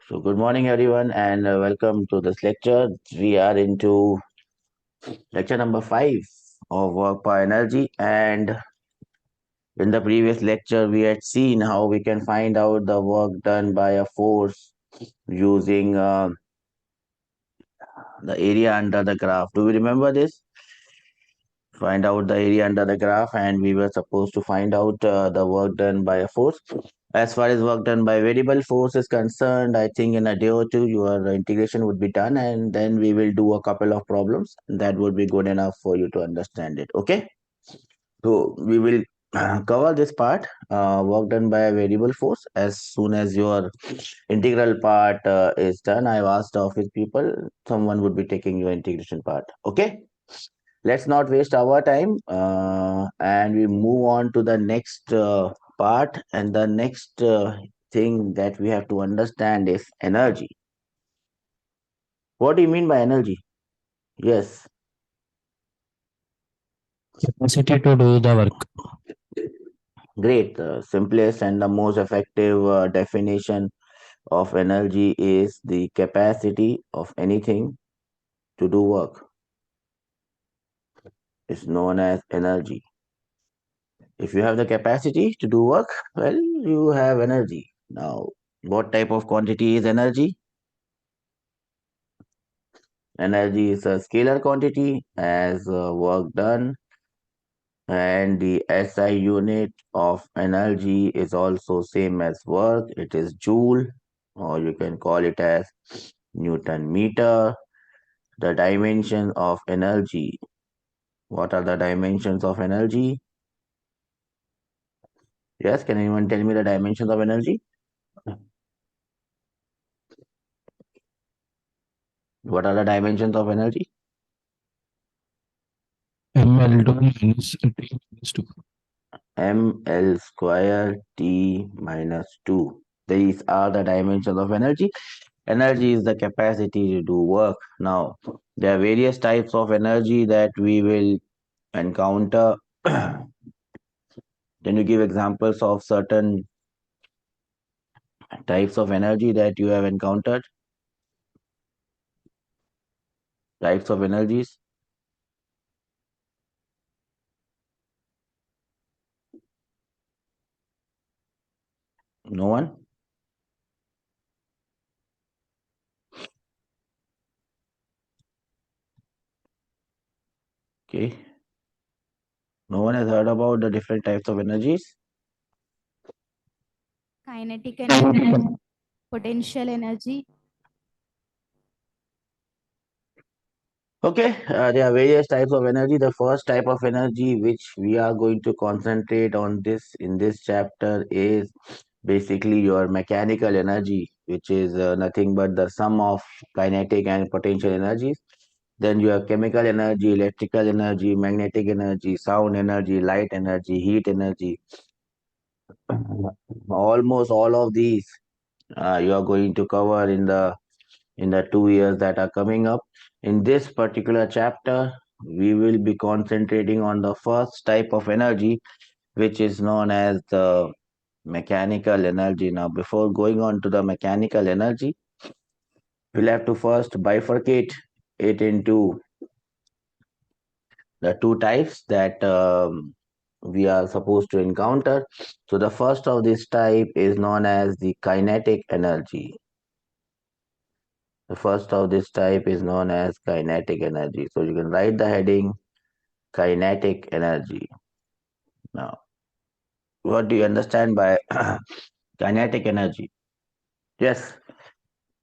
So, good morning, everyone, and welcome to this lecture. We are into lecture number 5 of work by energy. And in the previous lecture, we had seen how we can find out the work done by a force using the area under the graph. Do we remember this? Find out the area under the graph, and we were supposed to find out the work done by a force. As far as work done by variable force is concerned, I think in a day or two your integration would be done, and then we will do a couple of problems. That would be good enough for you to understand it. Okay, so we will cover this part, work done by a variable force, as soon as your integral part is done. I've asked the office people, someone would be taking your integration part. Okay, let's not waste our time, and we move on to the next part. And the next thing that we have to understand is energy. What do you mean by energy? Yes, Capacity to do the work. great. The simplest and the most effective definition of energy is the capacity of anything to do work. It's known as energy. If you have the capacity to do work, well, you have energy. Now, what type of quantity is energy? Energy is a scalar quantity as work done, and the SI unit of energy is also same as work. It is joule, or you can call it as Newton meter. The dimension of energy. What are the dimensions of energy? Yes, can anyone tell me the dimensions of energy? What are the dimensions of energy? ML2 minus T minus 2. ml square t minus 2. These are the dimensions of energy. Energy is the capacity to do work. Now, there are various types of energy that we will encounter. Can you give examples of certain types of energy that you have encountered? Types of energies? No one? Okay. No one has heard about the different types of energies? Kinetic energy, potential energy. Okay, there are various types of energy. The first type of energy which we are going to concentrate on this in this chapter is basically your mechanical energy, which is nothing but the sum of kinetic and potential energies. Then you have chemical energy, electrical energy, magnetic energy, sound energy, light energy, heat energy. Almost all of these you are going to cover in the 2 years that are coming up. In this particular chapter, we will be concentrating on the first type of energy, which is known as the mechanical energy. Now, before going on to the mechanical energy, we'll have to first bifurcate it into the two types that we are supposed to encounter. So, the first of this type is known as the kinetic energy. The first of this type is known as kinetic energy. So you can write the heading kinetic energy. Now, what do you understand by kinetic energy? Yes,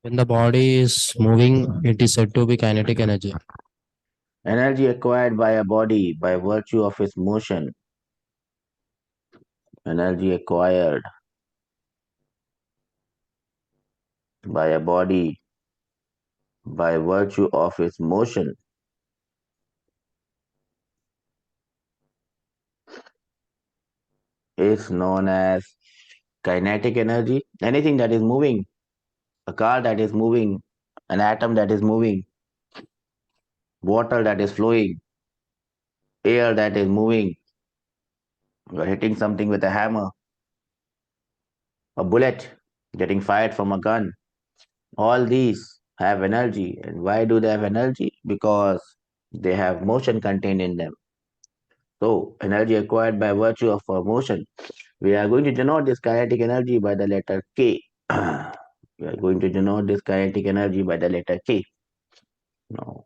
When the body is moving, it is said to be kinetic energy. energy acquired by a body by virtue of its motion. Energy acquired by a body by virtue of its motion is known as kinetic energy. Anything that is moving, a car that is moving, an atom that is moving, water that is flowing, air that is moving, you're hitting something with a hammer, a bullet getting fired from a gun. All these have energy. And why do they have energy? Because they have motion contained in them. So, energy acquired by virtue of motion. We are going to denote this kinetic energy by the letter K. We are going to denote this kinetic energy by the letter K. Now,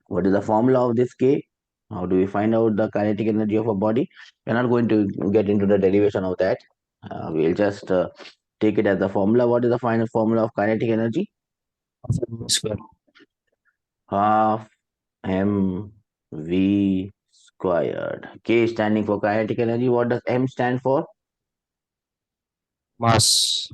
what is the formula of this K? How do we find out the kinetic energy of a body? We're not going to get into the derivation of that. We'll just take it as the formula. What is the final formula of kinetic energy? Square. Half mv squared. K is standing for kinetic energy. What does m stand for? Mass.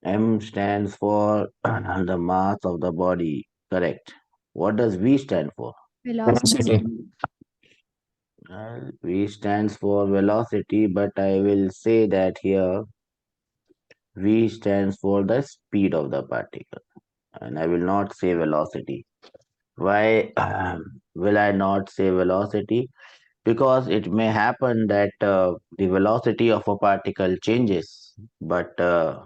M stands for the mass of the body. Correct. What does V stand for? Velocity. Velocity. V stands for velocity, but I will say that here V stands for the speed of the particle, and I will not say velocity. Why will I not say velocity? Because it may happen that the velocity of a particle changes, but the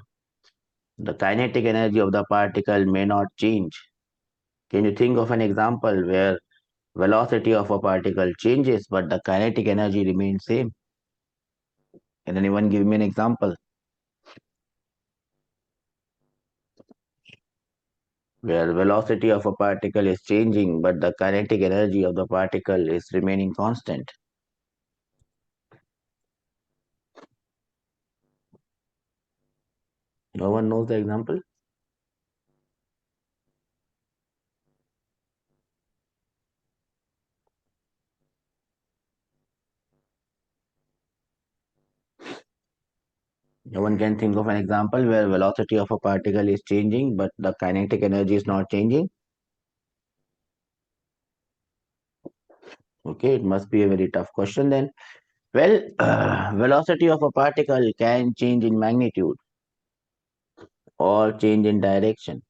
kinetic energy of the particle may not change. Can you think of an example where velocity of a particle changes, but the kinetic energy remains same? Can anyone give me an example where velocity of a particle is changing, but the kinetic energy of the particle is remaining constant? No one knows the example? No one can think of an example where velocity of a particle is changing, but the kinetic energy is not changing. Okay, it must be a very tough question then. Well, velocity of a particle can change in magnitude or change in direction.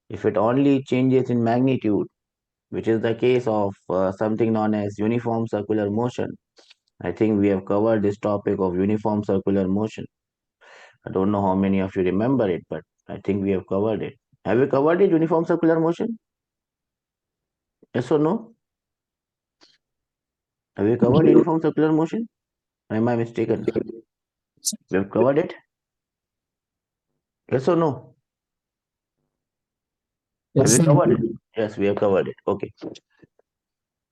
If it only changes in magnitude, which is the case of something known as uniform circular motion, I think we have covered this topic of uniform circular motion. I don't know how many of you remember it, but I think we have covered it. Have we covered it, uniform circular motion? Yes or no? Have we covered uniform circular motion? Or am I mistaken? We have covered it? Yes or no? Have Yes. we covered it? Yes, we have covered it. Okay.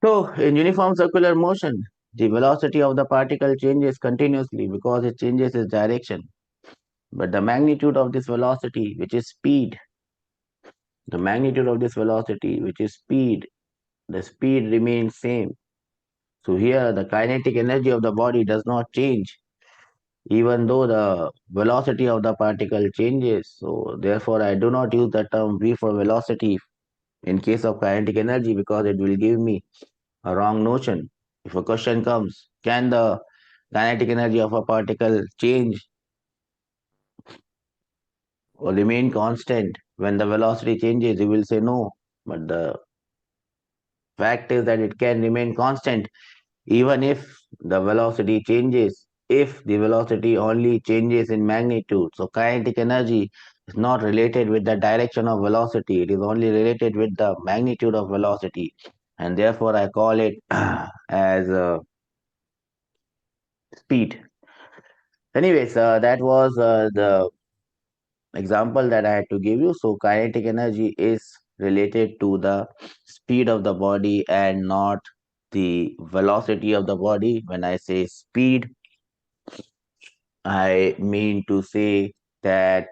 So, in uniform circular motion, the velocity of the particle changes continuously because it changes its direction. But the magnitude of this velocity, which is speed, the magnitude of this velocity, which is speed, the speed remains same. So here the kinetic energy of the body does not change, even though the velocity of the particle changes. So therefore I do not use the term V for velocity in case of kinetic energy because it will give me a wrong notion. If a question comes, can the kinetic energy of a particle change or remain constant when the velocity changes? You will say no. But the fact is that it can remain constant even if the velocity changes. If the velocity only changes in magnitude, so kinetic energy is not related with the direction of velocity, it is only related with the magnitude of velocity, and therefore I call it as speed. Anyways, that was the example that I had to give you. So kinetic energy is related to the speed of the body and not the velocity of the body. When I say speed, I mean to say that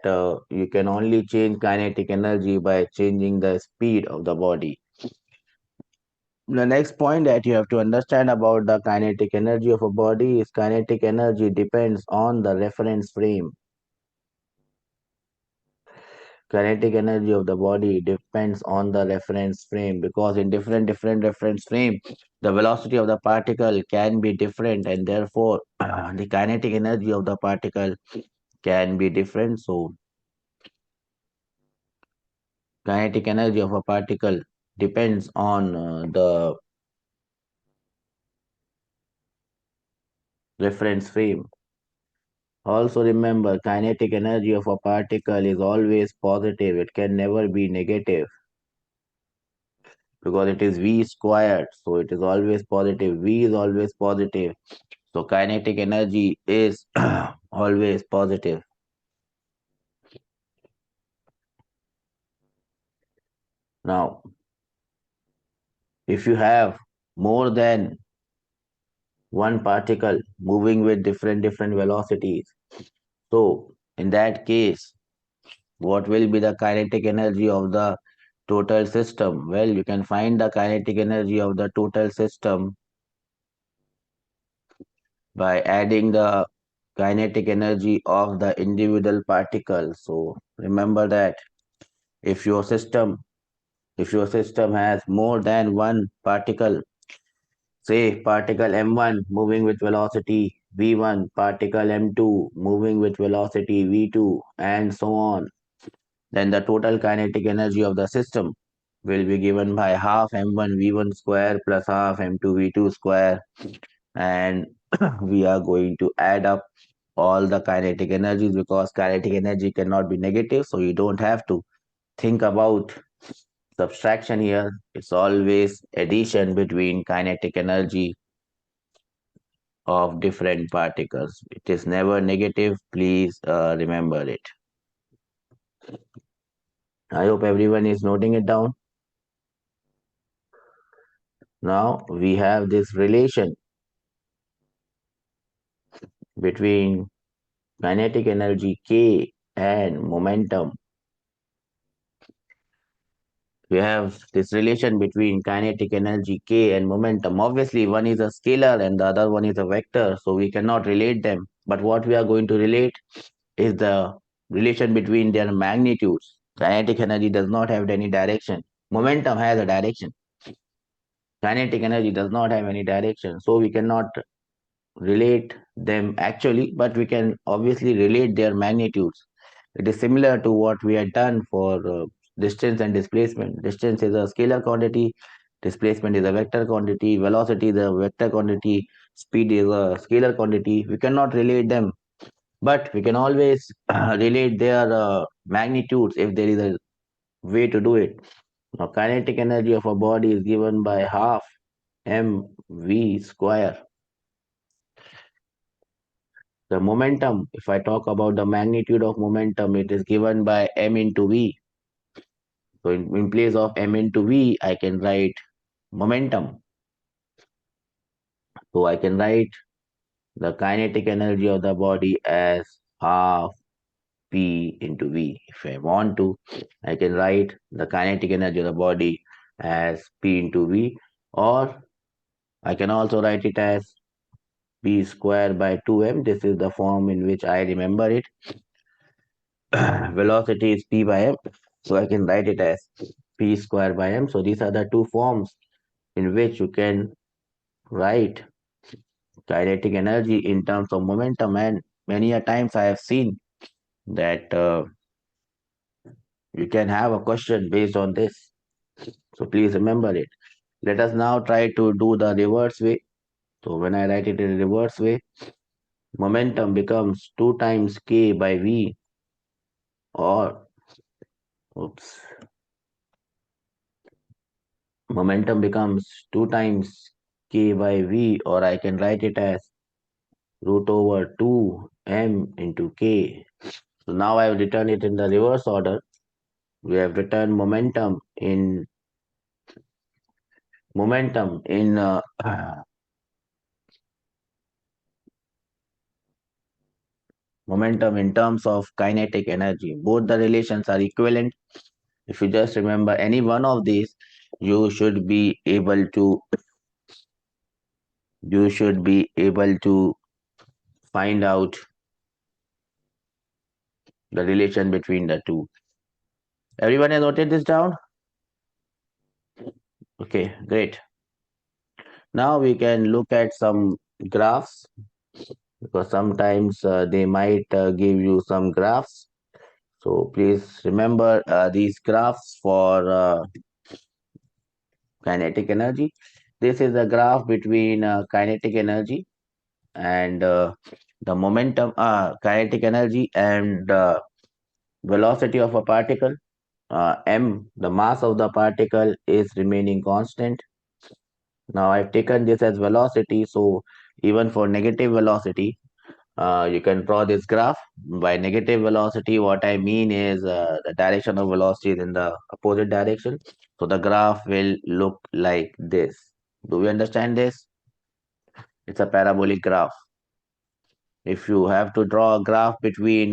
you can only change kinetic energy by changing the speed of the body. The next point that you have to understand about the kinetic energy of a body is kinetic energy depends on the reference frame. Kinetic energy of the body depends on the reference frame because in different reference frame, the velocity of the particle can be different and therefore the kinetic energy of the particle can be different. So kinetic energy of a particle depends on the reference frame. Also remember, kinetic energy of a particle is always positive. It can never be negative because it is V squared. So it is always positive. V is always positive. So kinetic energy is always positive. Now, if you have more than one particle moving with different velocities, so in that case, what will be the kinetic energy of the total system? Well, you can find the kinetic energy of the total system by adding the kinetic energy of the individual particles. So remember that if your system if your system has more than one particle, say particle M1 moving with velocity v1, particle M2 moving with velocity v2, and so on, then the total kinetic energy of the system will be given by half m1 v1 square plus half m2 v2 square, and we are going to add up all the kinetic energies because kinetic energy cannot be negative, so you don't have to think about subtraction here. It's always addition between kinetic energy of different particles. It is never negative. Please remember it. I hope everyone is noting it down. Now we have this relation between kinetic energy K and momentum. We have this relation between kinetic energy K and momentum. Obviously, one is a scalar and the other one is a vector, so we cannot relate them. But what we are going to relate is the relation between their magnitudes. Kinetic energy does not have any direction. Momentum has a direction. Kinetic energy does not have any direction. So we cannot relate them actually, but we can obviously relate their magnitudes. It is similar to what we had done for distance and displacement. Distance is a scalar quantity, displacement is a vector quantity, velocity is a vector quantity, speed is a scalar quantity. We cannot relate them, but we can always relate their magnitudes if there is a way to do it. Now, kinetic energy of a body is given by half mv square. The momentum, if I talk about the magnitude of momentum, it is given by m into v. So in place of m into v, I can write momentum. So I can write the kinetic energy of the body as half p into v. If I want to, I can write the kinetic energy of the body as p into v, or I can also write it as p square by 2m. This is the form in which I remember it. Velocity is p by m, so I can write it as p square by m. So these are the two forms in which you can write kinetic energy in terms of momentum, and many a times I have seen that you can have a question based on this. So please remember it. Let us now try to do the reverse way. So when I write it in reverse way, momentum becomes 2 times k by v, or oops, momentum becomes 2 times k by v, or I can write it as root over 2m into k. So now I have written it in the reverse order. We have written momentum in momentum in terms of kinetic energy. Both the relations are equivalent. If you just remember any one of these, you should be able to find out the relation between the two. Everyone has noted this down? Okay, great. Now we can look at some graphs, because sometimes they might give you some graphs. So please remember these graphs for kinetic energy. This is a graph between kinetic energy and the momentum, kinetic energy, and velocity of a particle. M, the mass of the particle, is remaining constant. Now I've taken this as velocity, so even for negative velocity, you can draw this graph. By negative velocity, what I mean is the direction of velocity is in the opposite direction. So the graph will look like this. Do we understand this? It's a parabolic graph. If you have to draw a graph between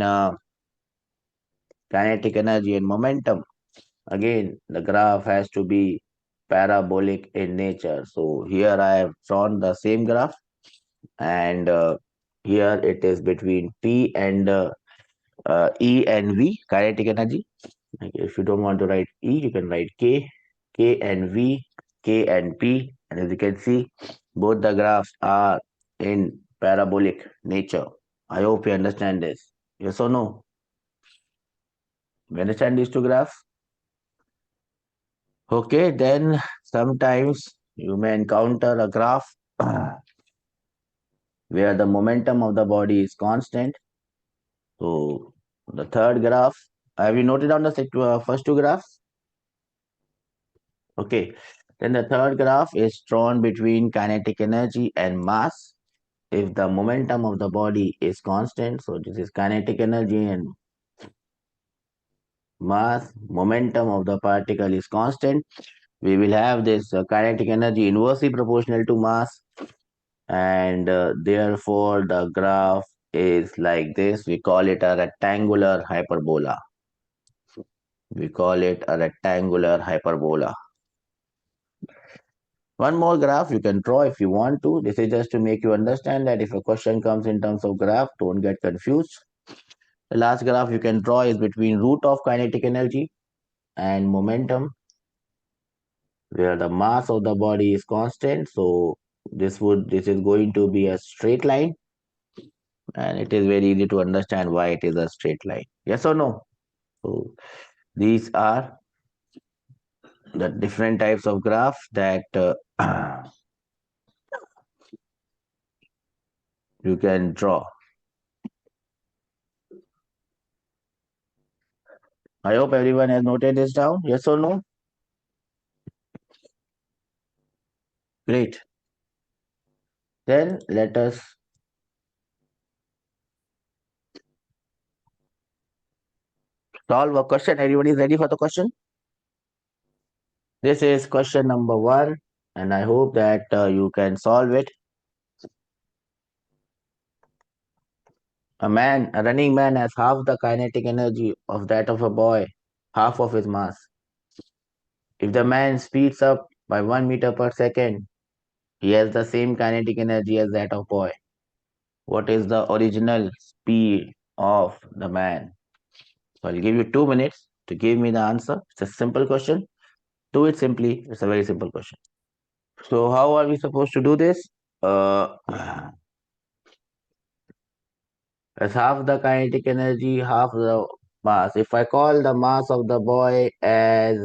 kinetic energy and momentum, again, the graph has to be parabolic in nature. So here I have drawn the same graph, and here it is between P and E and V, kinetic energy. Like if you don't want to write E, you can write K, K and V, K and P. And as you can see, both the graphs are in parabolic nature. I hope you understand this. Yes or no? You understand these two graphs? Okay, then sometimes you may encounter a graph where the momentum of the body is constant. So the third graph, have you noted down the first two graphs? Okay, then the third graph is drawn between kinetic energy and mass. If the momentum of the body is constant, so this is kinetic energy, and mass, momentum of the particle is constant, we will have this kinetic energy inversely proportional to mass, and therefore the graph is like this. We call it a rectangular hyperbola. We call it a rectangular hyperbola. One more graph you can draw if you want to. This is just to make you understand that if a question comes in terms of graph, don't get confused. The last graph you can draw is between root of kinetic energy and momentum, where the mass of the body is constant. So this is going to be a straight line, and it is very easy to understand why it is a straight line. Yes or no? So these are the different types of graph that you can draw. I hope everyone has noted this down. Yes or no? Great. Then let us solve a question. Everybody is ready for the question? This is question number 1, and I hope that you can solve it. A running man has half the kinetic energy of that of a boy, half of his mass. If the man speeds up by 1 meter per second, he has the same kinetic energy as that of boy. What is the original speed of the man? So I'll give you 2 minutes to give me the answer. It's a simple question. Do it simply. It's a very simple question. So how are we supposed to do this? Uh, as half the kinetic energy, half the mass. If I call the mass of the boy as,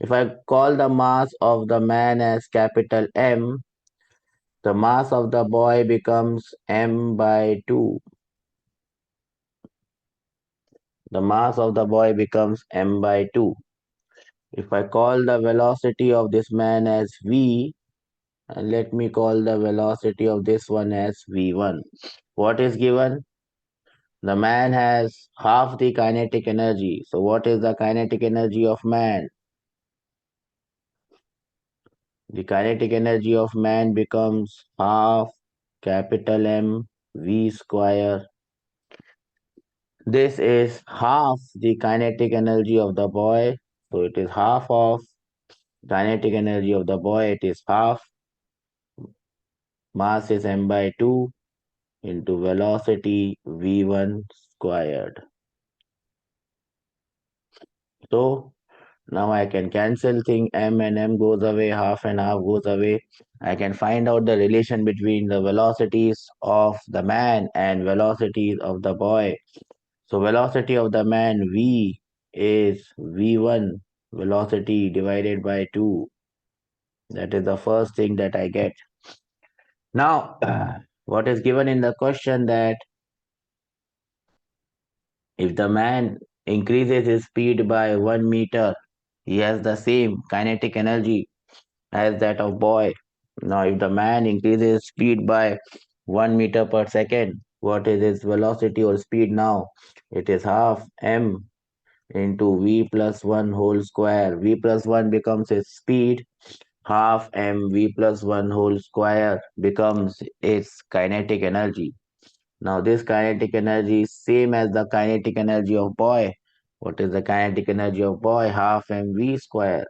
if I call the mass of the man as capital M, the mass of the boy becomes M by 2. The mass of the boy becomes M by 2. If I call the velocity of this man as V, and let me call the velocity of this one as V1. What is given? The man has half the kinetic energy. So what is the kinetic energy of man? The kinetic energy of man becomes half capital M V square. This is half the kinetic energy of the boy. So it is half of kinetic energy of the boy. It is half. Mass is M by 2 into velocity V1 squared. So now I can cancel thing, M and M goes away, half and half goes away. I can find out the relation between the velocities of the man and velocities of the boy. So velocity of the man V is V1 velocity divided by 2. That is the first thing that I get. Now What is given in the question that if the man increases his speed by 1 meter, he has the same kinetic energy as that of boy. Now, if the man increases speed by 1 meter per second, what is his velocity or speed now? It is half m into v plus 1 whole square. V plus 1 becomes its speed. Half m v plus 1 whole square becomes its kinetic energy. Now, this kinetic energy is same as the kinetic energy of boy. What is the kinetic energy of boy? Half mv square.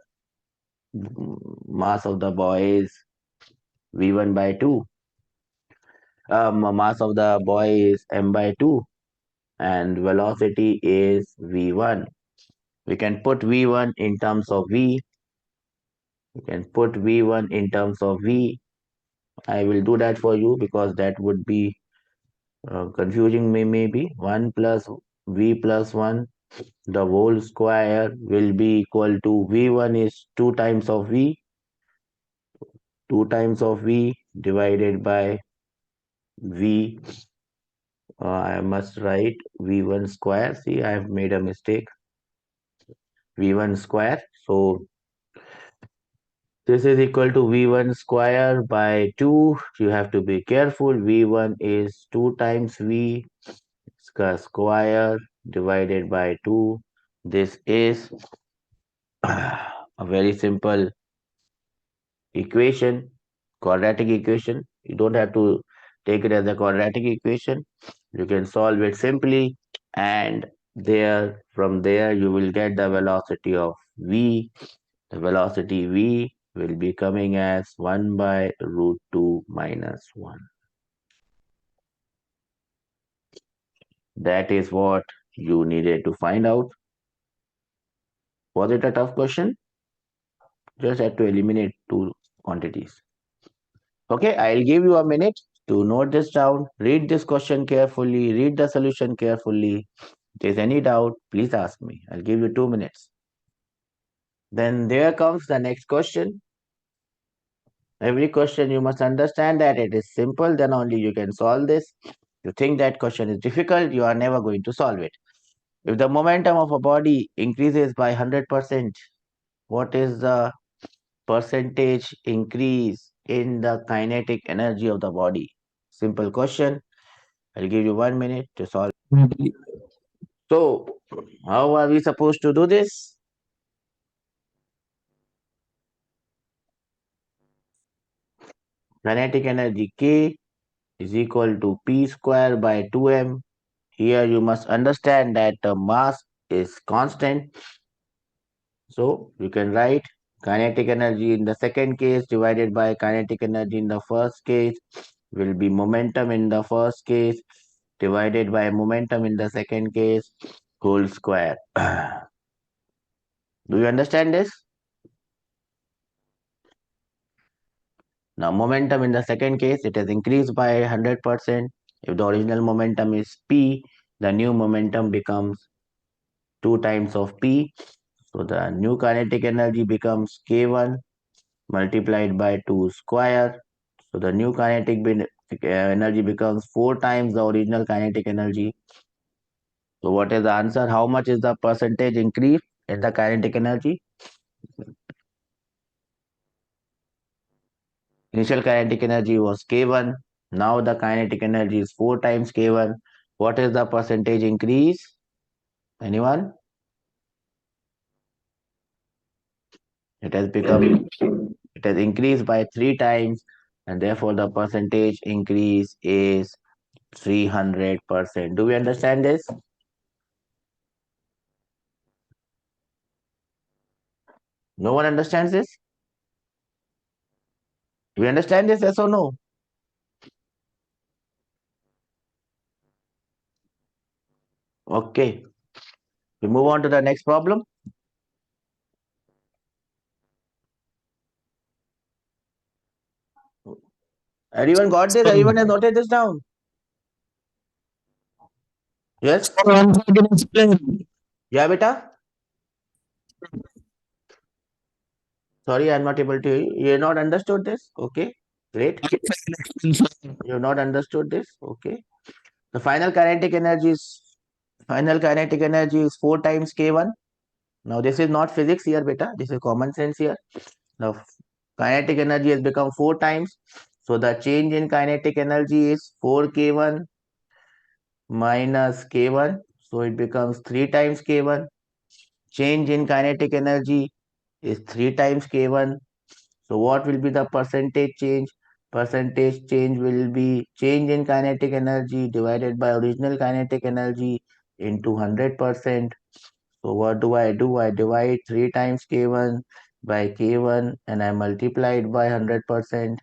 Mass of the boy is v1 by 2. Mass of the boy is m by 2 and velocity is v1. We can put v1 in terms of v. We can put v1 in terms of v. I will do that for you because that would be confusing me maybe. 1 plus v plus 1, the whole square will be equal to v1 is 2 times of v, 2 times of v divided by v. I must write v1 square. See, I have made a mistake. v1 square. So this is equal to v1 square by 2. You have to be careful. v1 is 2 times v square divided by 2. This is a very simple equation, quadratic equation. You don't have to take it as a quadratic equation. You can solve it simply, and from there you will get the velocity of v. The velocity v will be coming as 1 by root 2 minus 1. That is what you needed to find out. Was it a tough question? Just had to eliminate two quantities. Okay, I'll give you a minute to note this down. Read this question carefully. Read the solution carefully. If there's any doubt, please ask me. I'll give you 2 minutes. Then there comes the next question. Every question you must understand that it is simple, then only you can solve this. You think that question is difficult, you are never going to solve it. If the momentum of a body increases by 100%, what is the percentage increase in the kinetic energy of the body? Simple question. I'll give you 1 minute to solve. So, how are we supposed to do this? Kinetic energy K is equal to P square by 2m. Here you must understand that the mass is constant. So you can write kinetic energy in the second case divided by kinetic energy in the first case will be momentum in the first case divided by momentum in the second case whole square. Do you understand this? Now momentum in the second case, it has increased by 100%. If the original momentum is P, the new momentum becomes 2 times of P. So the new kinetic energy becomes K1 multiplied by 2 square. So the new kinetic energy becomes 4 times the original kinetic energy. So what is the answer? How much is the percentage increase in the kinetic energy? Initial kinetic energy was K1. Now the kinetic energy is 4 times K1. What is the percentage increase? Anyone? It has increased by 3 times, and therefore the percentage increase is 300%. Do we understand this? No one understands this? Do we understand this? Yes or no? Okay. We move on to the next problem. Everyone got this? Everyone has noted this down? Yes? Yeah, beta? Sorry, I'm not able to hear you. You not understood this? Okay. Great. You have not understood this? Okay. The final kinetic energy is 4 times K1. Now this is not physics here, beta. This is common sense here. The kinetic energy has become 4 times. So the change in kinetic energy is 4K1 minus K1. So it becomes 3 times K1. Change in kinetic energy is 3 times K1. So what will be the percentage change? Percentage change will be change in kinetic energy divided by original kinetic energy into 100%. So what do? I divide 3 times K1 by K1 and I multiply it by 100%.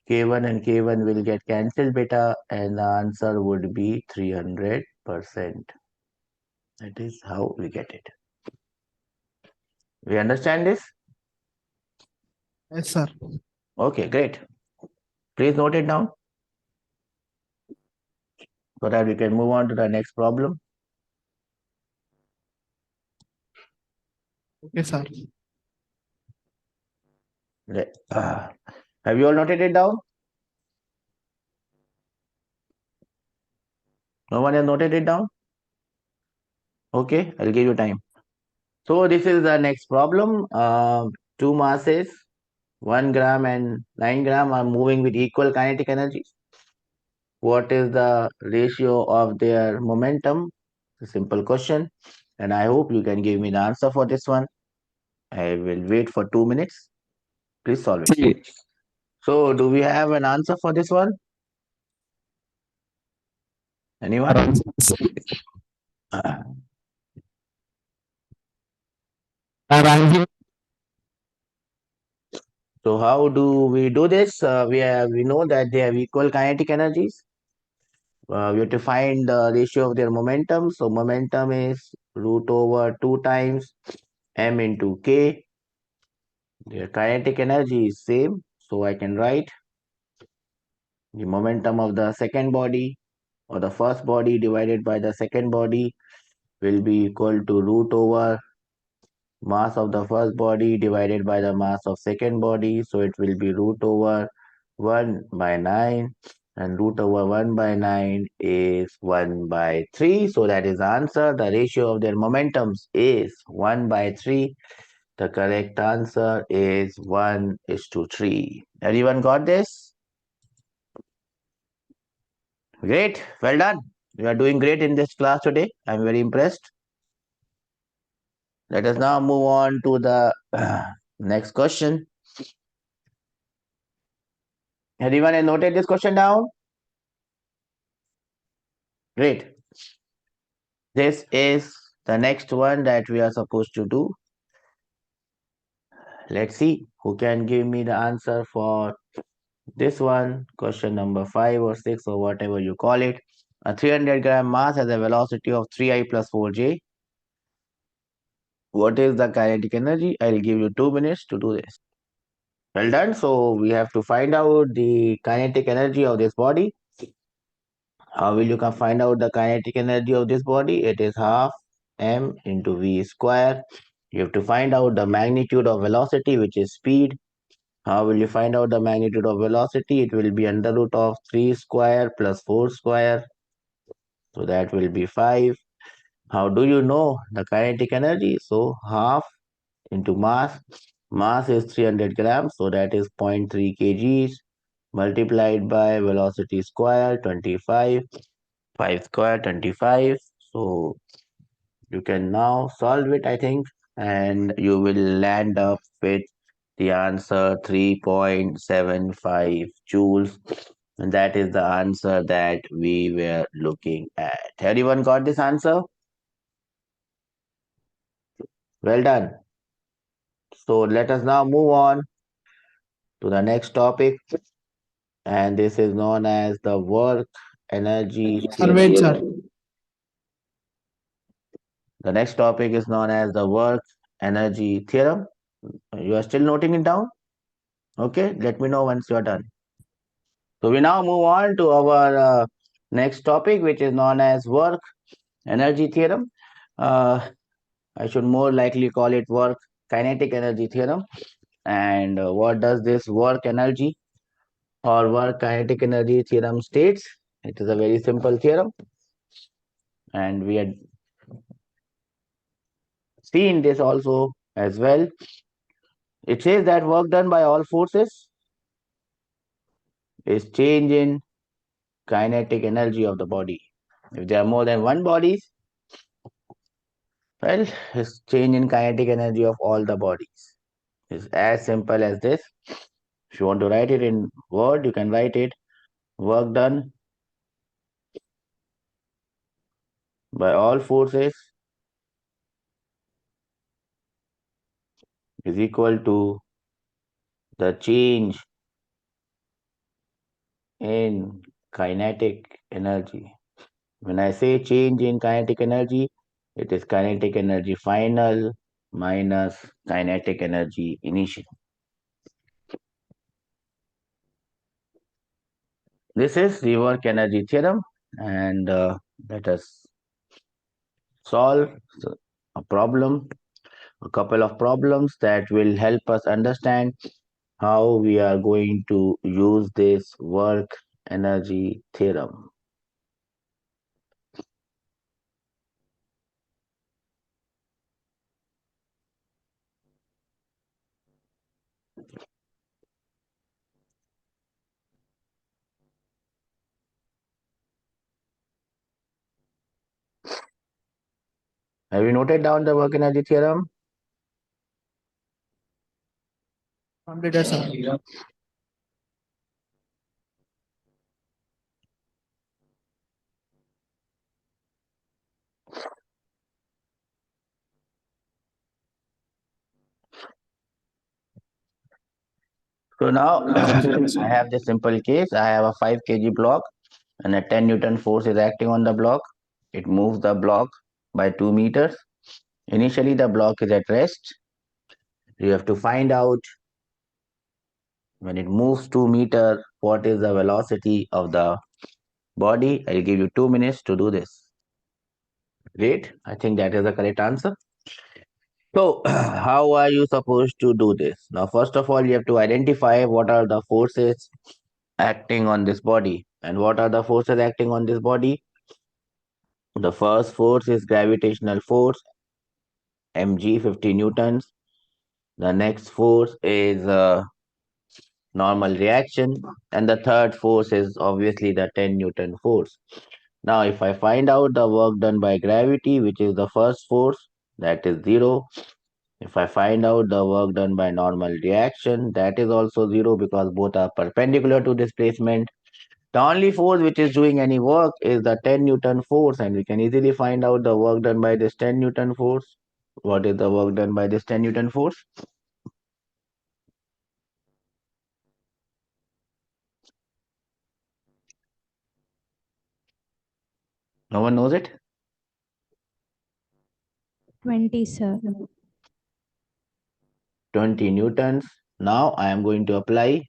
K1 and K1 will get cancelled, beta, and the answer would be 300%. That is how we get it. We understand this? Yes, sir. Okay, great. Please note it down so that we can move on to the next problem. Okay, sir. Have you all noted it down? No one has noted it down? Okay, I'll give you time. So this is the next problem. Two masses, 1 gram and 9 gram, are moving with equal kinetic energy. What is the ratio of their momentum? It's a simple question, and I hope you can give me the answer for this one. I will wait for 2 minutes. Please solve it. So, do we have an answer for this one? Anyone? So how do we do this? We know that they have equal kinetic energies. We have to find the ratio of their momentum. So momentum is root over 2 times m into k. Their kinetic energy is same. So I can write the momentum of the second body or the first body divided by the second body will be equal to root over mass of the first body divided by the mass of second body. So it will be root over 1 by 9, and root over 1 by 9 is 1 by 3. So that is the answer. The ratio of their momentums is 1 by 3. The correct answer is 1:3. Everyone got this? Great. Well done. You are doing great in this class today. I'm very impressed. Let us now move on to the next question. Everyone has noted this question down? Great. This is the next one that we are supposed to do. Let's see who can give me the answer for this one. Question number 5 or 6 or whatever you call it. A 300 gram mass has a velocity of 3i plus 4j. What is the kinetic energy? I'll give you 2 minutes to do this. Well done. So we have to find out the kinetic energy of this body. How will you find out the kinetic energy of this body? It is half m into v square. You have to find out the magnitude of velocity, which is speed. How will you find out the magnitude of velocity? It will be under root of 3 square plus 4 square. So that will be 5. How do you know the kinetic energy? So half into mass. Mass is 300 grams. So that is 0.3 kgs multiplied by velocity square 25. 5 square 25. So you can now solve it, I think, and you will land up with the answer 3.75 joules. And that is the answer that we were looking at. Everyone got this answer? Well done. So let us now move on to the next topic. And this is known as the work energy Sir, wait, sir. theorem. The next topic is known as the work energy theorem. You are still noting it down? Okay, let me know once you are done. So we now move on to our next topic, which is known as work energy theorem. I should more likely call it work kinetic energy theorem. And what does this work energy or work kinetic energy theorem states. It is a very simple theorem, and we had seen this also as well. It says that work done by all forces is change in kinetic energy of the body. If there are more than one bodies, well, it's change in kinetic energy of all the bodies. It's as simple as this. If you want to write it in word, you can write it. Work done by all forces is equal to the change in kinetic energy. When I say change in kinetic energy, it is kinetic energy final minus kinetic energy initial. This is the work energy theorem, and let us solve a problem, a couple of problems that will help us understand how we are going to use this work energy theorem. Have you noted down the work energy theorem? Completed, sir. So now I have this simple case. I have a 5 kg block and a 10 Newton force is acting on the block. It moves the block by 2 meters. Initially, the block is at rest. You have to find out when it moves 2 meters, what is the velocity of the body. I'll give you 2 minutes to do this. Great. I think that is the correct answer. So, how are you supposed to do this? Now, first of all, you have to identify what are the forces acting on this body. And what are the forces acting on this body? The first force is gravitational force, mg 50 newtons. The next force is normal reaction. And the third force is obviously the 10 Newton force. Now, if I find out the work done by gravity, which is the first force, that is 0. If I find out the work done by normal reaction, that is also 0 because both are perpendicular to displacement. The only force which is doing any work is the 10 Newton force, and we can easily find out the work done by this 10 Newton force. What is the work done by this 10 Newton force? No one knows it? 20, sir. 20 newtons. Now I am going to apply.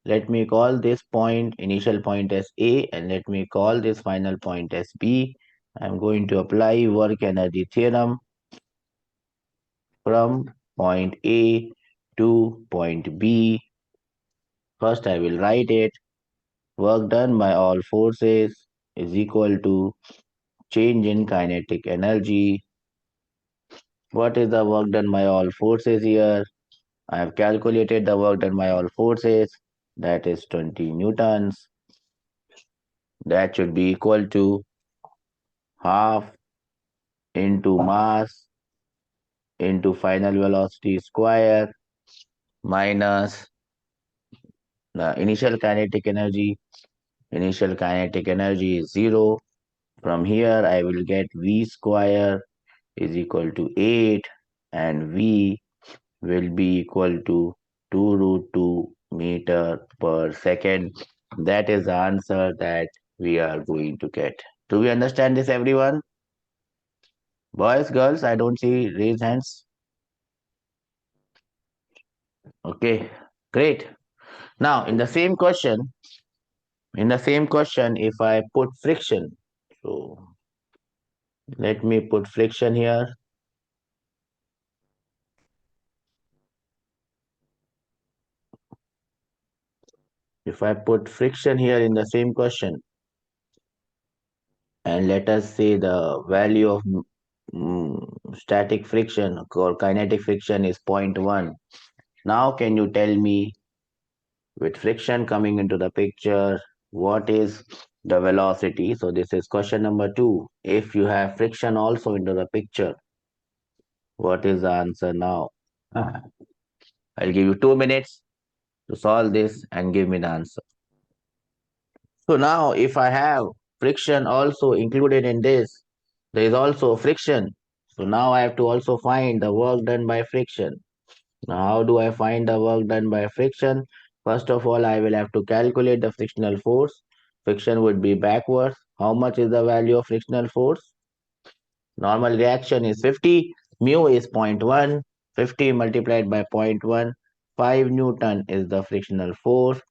Let me call this point, initial point as A, and let me call this final point as B. I am going to apply work energy theorem from point A to point B. First, I will write it. Work done by all forces is equal to change in kinetic energy. What is the work done by all forces here? I have calculated the work done by all forces. That is 20 newtons. That should be equal to half into mass into final velocity square minus the initial kinetic energy. Initial kinetic energy is 0. From here, I will get V square is equal to 8 and V will be equal to 2 root 2 meter per second. That is the answer that we are going to get. Do we understand this, everyone? Boys, girls, I don't see raised hands. Okay, great. Now, if I put friction, so let me put friction here. If If I put friction here in the same question, and let us say the value of static friction or kinetic friction is 0.1. Now, can you tell me, with friction coming into the picture, what is the velocity? So this is question number 2. If you have friction also into the picture, what is the answer now? I'll give you 2 minutes to solve this and give me the answer. So now if I have friction also included in this, there is also friction. So now I have to also find the work done by friction. Now how do I find the work done by friction? First of all, I will have to calculate the frictional force. Friction would be backwards. How much is the value of frictional force? Normal reaction is 50. Mu is 0.1. 50 multiplied by 0.1. 5 Newton is the frictional force.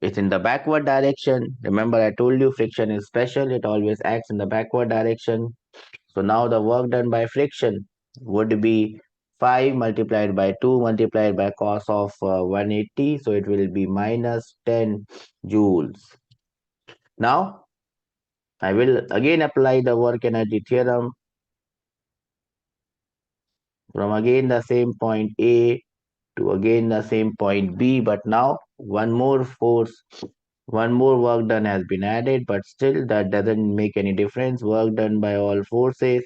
It's in the backward direction. Remember, I told you friction is special. It always acts in the backward direction. So now the work done by friction would be 5 multiplied by 2 multiplied by cos of 180. So it will be minus 10 joules. Now, I will again apply the work energy theorem from again the same point A to again the same point B, but now one more work done has been added, but still that doesn't make any difference. Work done by all forces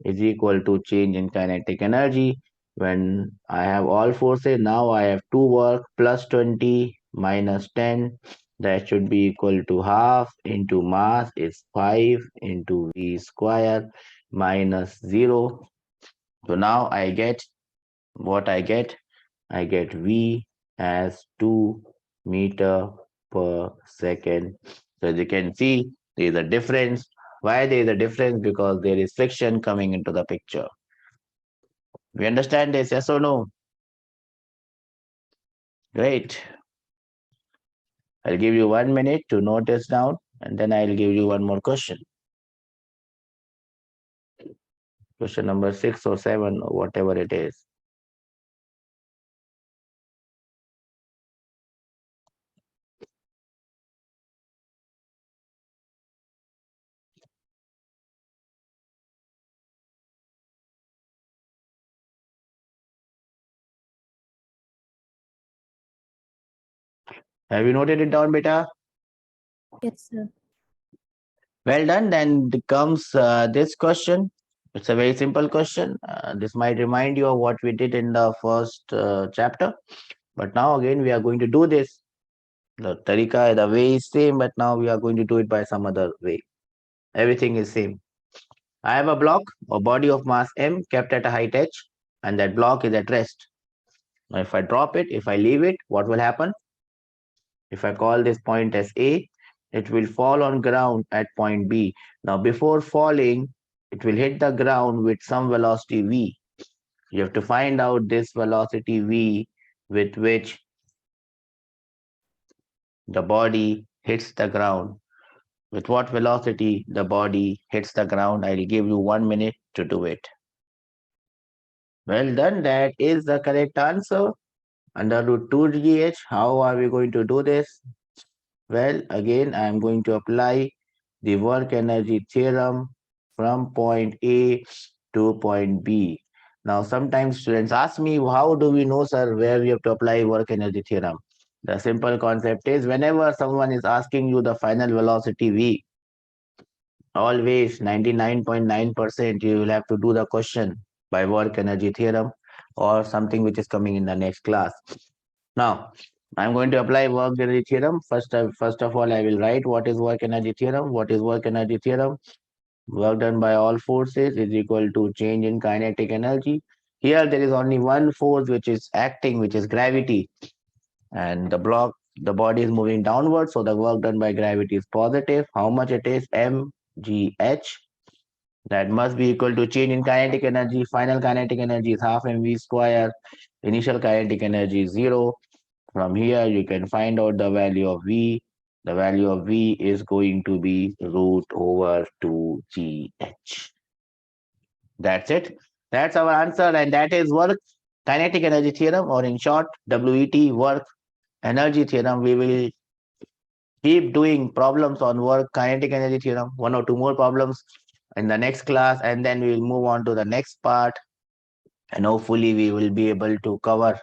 is equal to change in kinetic energy. When I have all forces, now I have 2 work plus 20 minus 10. That should be equal to half into mass is 5 into V square minus 0. So now I get what I get. I get V as 2 meter per second. So as you can see, there is a difference. Why there is a difference? Because there is friction coming into the picture. We understand this, yes or no? Great. I'll give you 1 minute to note this down, and then I'll give you one more question. Question number 6 or 7 or whatever it is. Have you noted it down, beta? Yes, sir. Well done. Then comes this question. It's a very simple question. This might remind you of what we did in the first chapter. But now again, we are going to do this. The tarika, the way is same, but now we are going to do it by some other way. Everything is same. I have a block or body of mass m kept at a height h, and that block is at rest. Now, if I drop it, if I leave it, what will happen? If I call this point as A, it will fall on ground at point B. Now, before falling, it will hit the ground with some velocity v. You have to find out this velocity v with which the body hits the ground. With what velocity the body hits the ground? I'll give you 1 minute to do it. Well done, that is the correct answer. Under root 2gh, how are we going to do this? Well, again, I am going to apply the work energy theorem from point A to point B. Now, sometimes students ask me, how do we know, sir, where we have to apply work energy theorem? The simple concept is whenever someone is asking you the final velocity V, always 99.9% you will have to do the question by work energy theorem or something which is coming in the next class. Now, I'm going to apply work energy theorem. First of all, I will write what is work energy theorem. What is work energy theorem? Work done by all forces is equal to change in kinetic energy. Here, there is only one force which is acting, which is gravity. And the body is moving downward, so the work done by gravity is positive. How much it is? mgh. That must be equal to change in kinetic energy. Final kinetic energy is half mv square. Initial kinetic energy is 0. From here, you can find out the value of V. The value of V is going to be root over 2gh. That's it. That's our answer, and that is work kinetic energy theorem, or in short, WET, work energy theorem. We will keep doing problems on work kinetic energy theorem, 1 or 2 more problems in the next class, and then we will move on to the next part, and hopefully we will be able to cover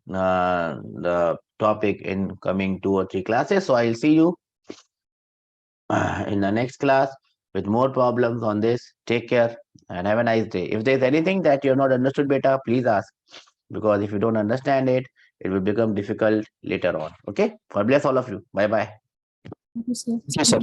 the topic in coming 2 or 3 classes. So I'll see you in the next class with more problems on this. Take care and have a nice day. If there's anything that you have not understood better, please ask, because if you don't understand it, it will become difficult later on. Okay, God bless all of you. Bye bye. Thank you, sir. Yes, sir.